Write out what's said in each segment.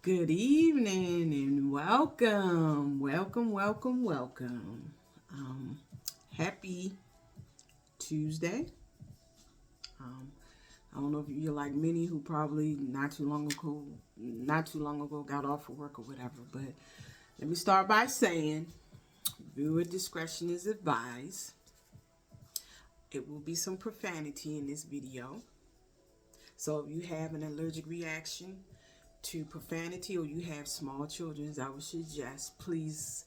Good evening and welcome. Welcome. Happy Tuesday. Um, I don't know if you're like many who probably not too long ago got off of work or whatever, but let me start by saying viewer discretion is advised. It will be some profanity in this video. So if you have an allergic reaction to profanity or you have small children, I would suggest please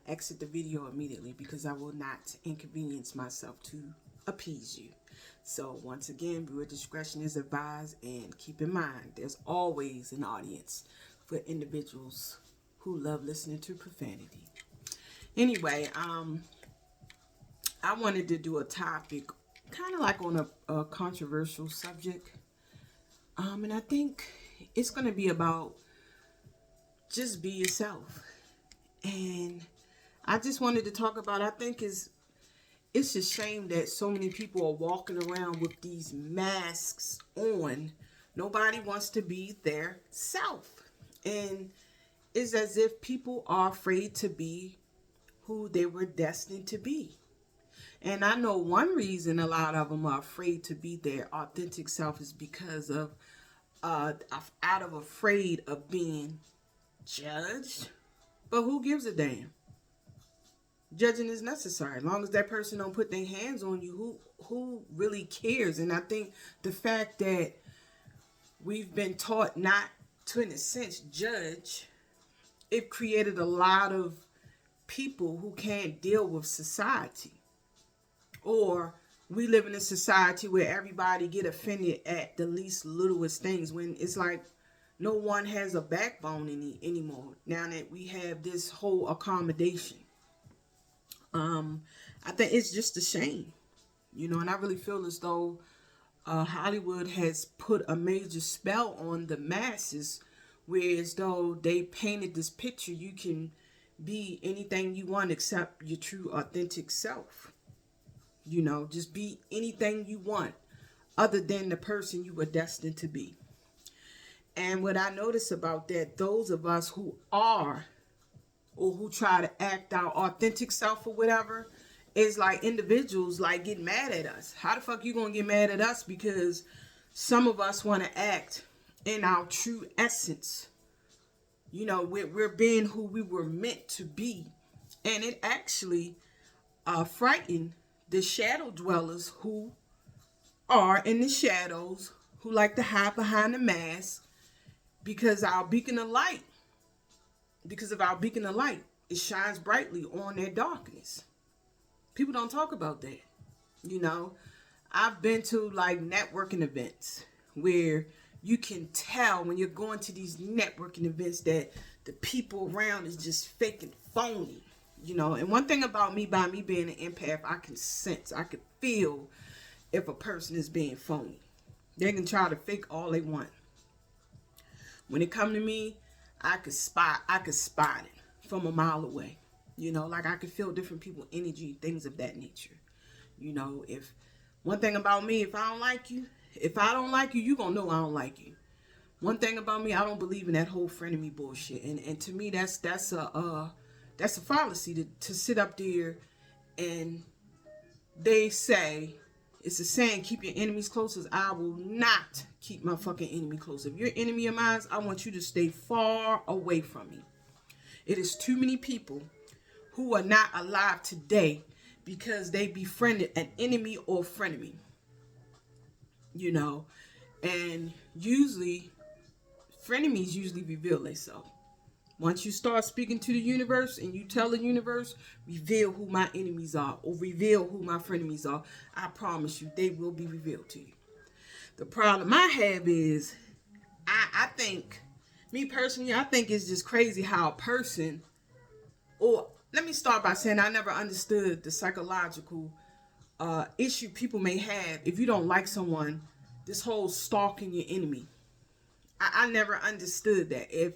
exit the video immediately because I will not inconvenience myself to appease you. So once again, viewer discretion is advised, and keep in mind there's always an audience for individuals who love listening to profanity. Anyway, I wanted to do a topic kind of like on a controversial subject. And I think it's going to be about just be yourself. And I just wanted to talk about, I think it's a shame that so many people are walking around with these masks on. Nobody wants to be their self. And it's as if people are afraid to be who they were destined to be. And I know one reason a lot of them are afraid to be their authentic self is because of out of afraid of being judged. But who gives a damn? Judging is necessary. As long as that person don't put their hands on you, who really cares? And I think the fact that we've been taught not to, in a sense, judge, it created a lot of people who can't deal with society. Or we live in a society where everybody get offended at the least littlest things, when it's like no one has a backbone anymore now that we have this whole accommodation. I think it's just a shame, and I really feel as though Hollywood has put a major spell on the masses, whereas though they painted this picture you can be anything you want except your true authentic self. Just be anything you want other than the person you were destined to be. And what I notice about that, those of us who are or who try to act our authentic self or whatever, is like individuals like get mad at us. How the fuck you gonna get mad at us because some of us want to act in our true essence? We're being who we were meant to be. And it actually frightened the shadow dwellers who are in the shadows, who like to hide behind the mask, because of our beacon of light, it shines brightly on their darkness. People don't talk about that. I've been to like networking events where you can tell when you're going to these networking events that the people around is just fake and phony. And one thing about me, by me being an empath, I can sense, I can feel if a person is being phony. They can try to fake all they want. When it come to me, I could spot it from a mile away. Like I could feel different people's energy, things of that nature. If one thing about me, if I don't like you, you gonna know I don't like you. One thing about me, I don't believe in that whole frenemy bullshit. And to me, that's a fallacy to sit up there and they say, it's a saying, keep your enemies close, as I will not keep my fucking enemy close. If you're an enemy of mine, I want you to stay far away from me. It is too many people who are not alive today because they befriended an enemy or frenemy. And usually, frenemies usually reveal themselves. Once you start speaking to the universe and you tell the universe, reveal who my enemies are or reveal who my frenemies are, I promise you, they will be revealed to you. The problem I have is, I think, me personally, I think it's just crazy how a person, or let me start by saying I never understood the psychological issue people may have if you don't like someone, this whole stalking your enemy. I never understood that. If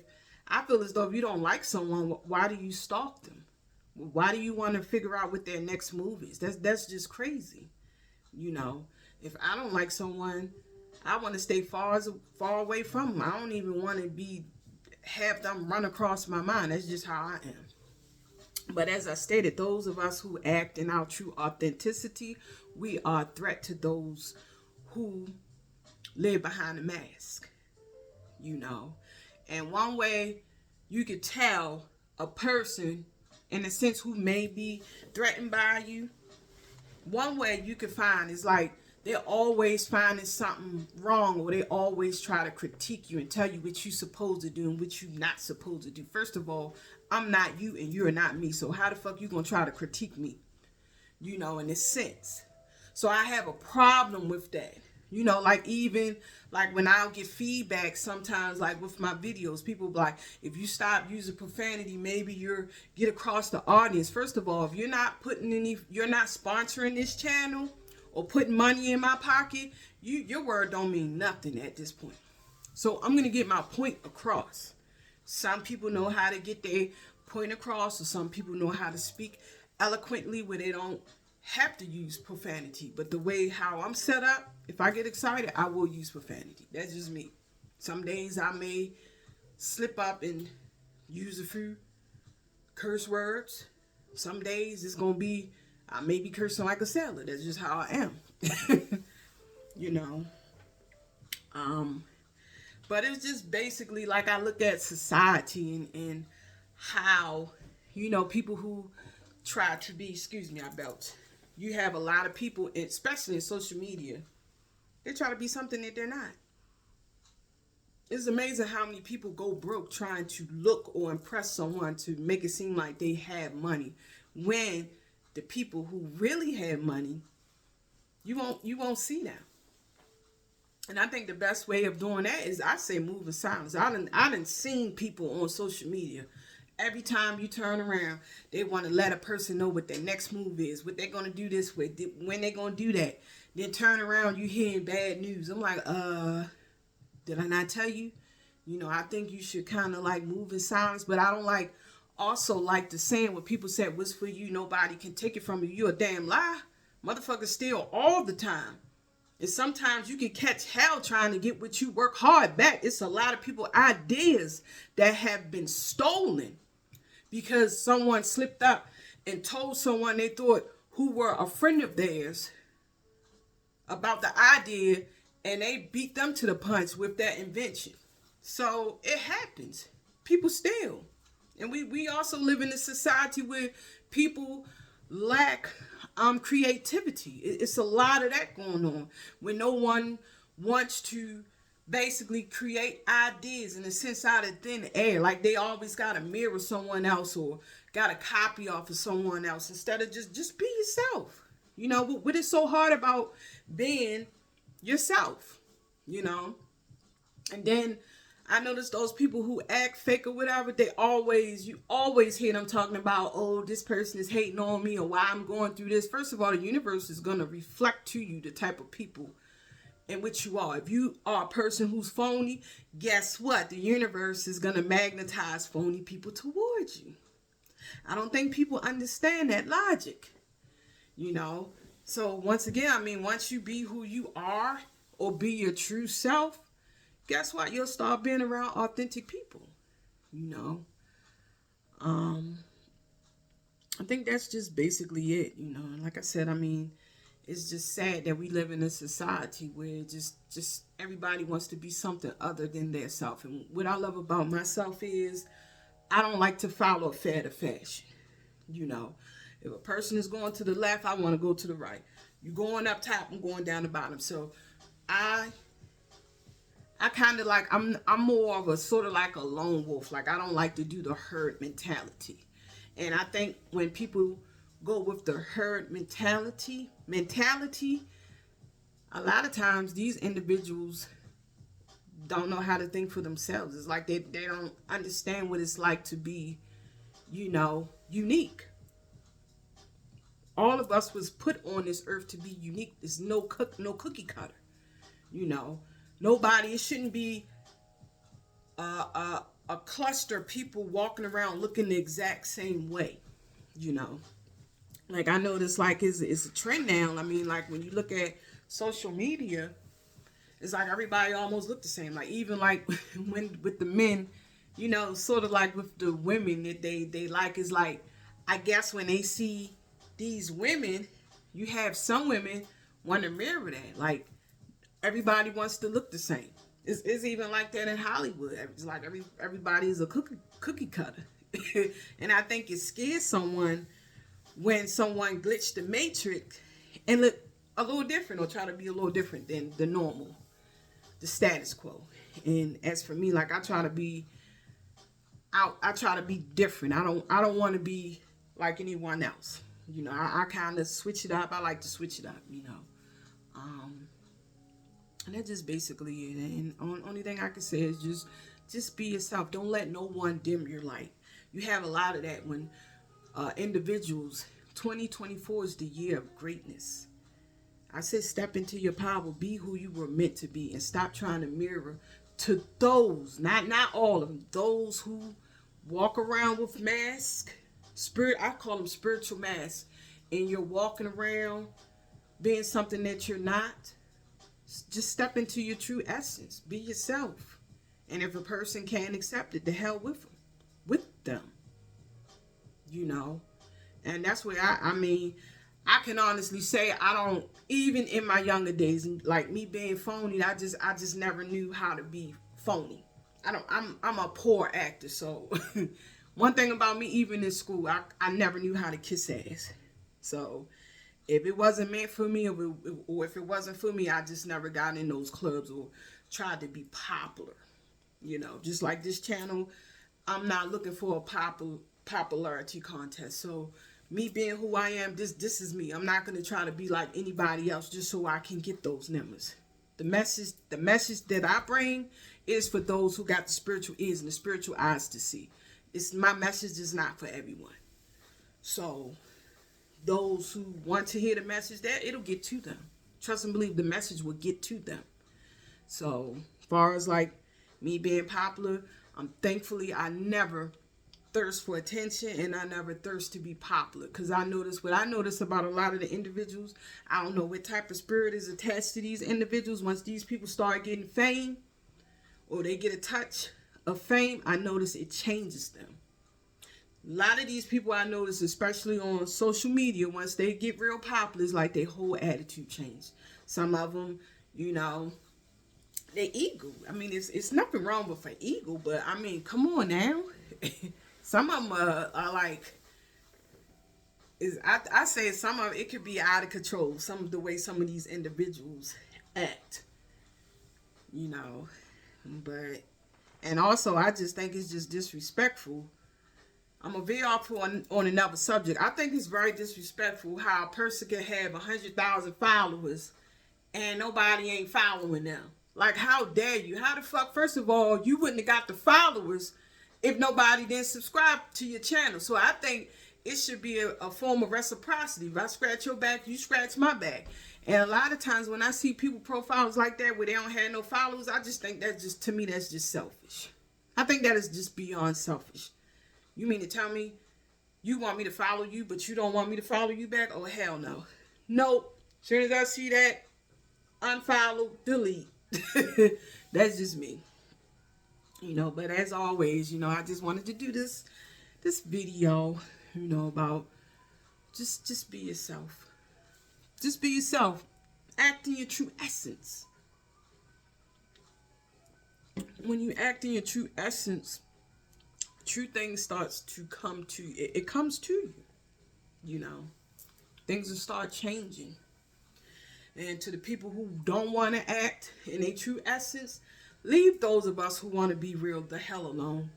I feel as though if you don't like someone, why do you stalk them? Why do you want to figure out what their next move is? That's just crazy. If I don't like someone, I want to stay far away from them. I don't even want to be have them run across my mind. That's just how I am. But as I stated, those of us who act in our true authenticity, we are a threat to those who live behind a mask, you know. And one way you could tell a person, in a sense, who may be threatened by you, one way you can find is like they're always finding something wrong, or they always try to critique you and tell you what you're supposed to do and what you're not supposed to do. First of all, I'm not you and you're not me. So how the fuck you gonna try to critique me? You know, in this sense. So I have a problem with that. You know, like even like when I'll get feedback sometimes, like with my videos, people be like, if you stop using profanity, maybe you're get across the audience. First of all, if you're not you're not sponsoring this channel or putting money in my pocket, your word don't mean nothing at this point. So I'm gonna get my point across. Some people know how to get their point across, or some people know how to speak eloquently where they don't have to use profanity. But the way how I'm set up, if I get excited, I will use profanity. That's just me. Some days I may slip up and use a few curse words. Some days it's gonna be I may be cursing like a sailor. That's just how I am. You know. But it's just basically like I look at society and how, you know, people who try to be, excuse me, I belch. You have a lot of people, especially in social media, they try to be something that they're not. It's amazing how many people go broke trying to look or impress someone to make it seem like they have money, when the people who really have money, you won't see them. And I think the best way of doing that is, I say, move in silence. I done seen people on social media. Every time you turn around, they want to let a person know what their next move is, what they're going to do this way, when they're going to do that. Then turn around, you hearing bad news. I'm like, did I not tell you? You know, I think you should kind of like move in silence. But I don't also like the saying when people say, what's for you, nobody can take it from you. You a damn lie. Motherfuckers steal all the time. And sometimes you can catch hell trying to get what you work hard back. It's a lot of people ideas that have been stolen because someone slipped up and told someone they thought who were a friend of theirs about the idea, and they beat them to the punch with that invention. So it happens. People steal. And we also live in a society where people lack creativity. It's a lot of that going on, when no one wants to basically create ideas in a sense out of thin air. Like they always got to mirror someone else or got to copy off of someone else instead of just be yourself. You know, what is so hard about being yourself, you know? And then I notice those people who act fake or whatever, you always hear them talking about, oh, this person is hating on me or why I'm going through this. First of all, the universe is going to reflect to you the type of people in which you are. If you are a person who's phony, guess what? The universe is going to magnetize phony people towards you. I don't think people understand that logic, you know? So once again, I mean, once you be who you are or be your true self, guess what? You'll start being around authentic people, you know? I think that's just basically it, you know? And like I said, I mean, it's just sad that we live in a society where just everybody wants to be something other than their self. And what I love about myself is I don't like to follow a fad or fashion, you know? If a person is going to the left, I want to go to the right. You're going up top, I'm going down the bottom. So I kind of like, I'm more of a sort of like a lone wolf. Like I don't like to do the herd mentality. And I think when people go with the herd mentality, a lot of times these individuals don't know how to think for themselves. It's like they don't understand what it's like to be, you know, unique. All of us was put on this earth to be unique. There's no cookie cutter, you know. Nobody, it shouldn't be a cluster of people walking around looking the exact same way, you know. Like I notice like it's a trend now. I mean, like when you look at social media, it's like everybody almost look the same. Like even like when with the men You know, sort of like with the women that they like, is like, I guess when they see these women, you have some women want to mirror that. Like, everybody wants to look the same. It's even like that in Hollywood. It's like everybody is a cookie cutter. And I think it scares someone when someone glitch the matrix and look a little different, or try to be a little different than the normal, the status quo. And as for me, like, I try to be out. I try to be different. I don't want to be like anyone else. You know, I kind of switch it up. I like to switch it up. You know, and that's just basically it. And only thing I can say is just be yourself. Don't let no one dim your light. You have a lot of that when individuals. 2024 is the year of greatness. I said step into your power, be who you were meant to be, and stop trying to mirror to those, not all of them, those who walk around with masks, I call them spiritual masks, and you're walking around being something that you're not. Just step into your true essence. Be yourself. And if a person can't accept it, the hell with them. You know? And that's where I mean, I can honestly say I don't, even in my younger days, like me being phony, I just never knew how to be phony. I'm a poor actor, so one thing about me, even in school, I never knew how to kiss ass. So if it wasn't meant for me, or if it wasn't for me, I just never got in those clubs or tried to be popular. You know, just like this channel, I'm not looking for a popularity contest. So me being who I am, this is me. I'm not going to try to be like anybody else just so I can get those numbers. The message that I bring is for those who got the spiritual ears and the spiritual eyes to see. My message is not for everyone. So those who want to hear the message, that it'll get to them. Trust and believe the message will get to them. So as far as like me being popular, thankfully I never thirst for attention, and I never thirst to be popular, because I notice what I notice about a lot of the individuals. I don't know what type of spirit is attached to these individuals. Once these people start getting fame, or they get a touch of fame, I notice it changes them. A lot of these people I notice, especially on social media, once they get real popular, it's like their whole attitude changed. Some of them, you know, their ego. I mean, it's nothing wrong with an ego, but I mean, come on now. Some of them are like, I say some of it could be out of control. Some of the way some of these individuals act, you know. But, and also I just think it's just disrespectful. I'm gonna veer off on another subject. I think it's very disrespectful how a person can have 100,000 followers and nobody ain't following them. Like, how dare you? How the fuck? First of all, you wouldn't have got the followers if nobody didn't subscribe to your channel. So I think it should be a form of reciprocity. If I scratch your back, you scratch my back. And a lot of times when I see people profiles like that where they don't have no followers, I just think that's just, to me, that's just selfish. I think that is just beyond selfish. You mean to tell me you want me to follow you, but you don't want me to follow you back? Oh, hell no. Nope. As soon as I see that, unfollow, delete. That's just me. You know, but as always, you know, I just wanted to do this video, you know, about just be yourself. Just be yourself. Act in your true essence. When you act in your true essence, true things starts to come to you. It comes to you. You know, things will start changing. And to the people who don't want to act in a true essence, leave those of us who want to be real the hell alone.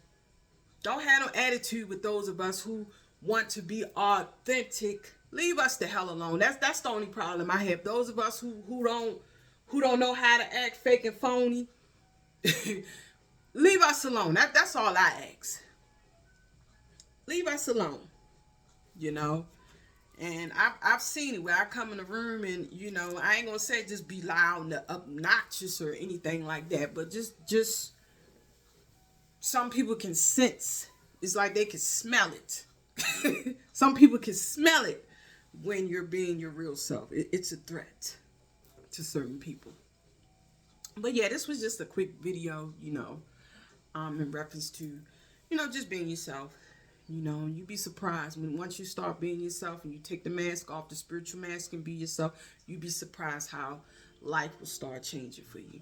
Don't have no attitude with those of us who want to be authentic. Leave us the hell alone. That's the only problem I have. Those of us who don't know how to act fake and phony, leave us alone. That's all I ask. Leave us alone. You know? And I've seen it where I come in the room and, you know, I ain't gonna say just be loud and obnoxious or anything like that, but just some people can sense. It's like they can smell it. Some people can smell it when you're being your real self. It's a threat to certain people. But yeah, this was just a quick video, you know, in reference to, just being yourself. You'd be surprised when once you start being yourself and you take the mask off, the spiritual mask, and be yourself, you'd be surprised how life will start changing for you.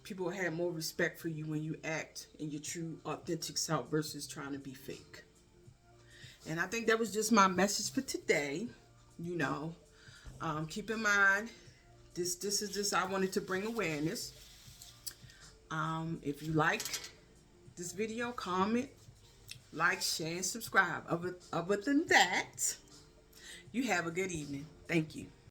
People will have more respect for you when you act in your true, authentic self versus trying to be fake. And I think that was just my message for today. Keep in mind, this is just, I wanted to bring awareness. If you like this video, comment, like, share, and subscribe. Other than that, you have a good evening. Thank you.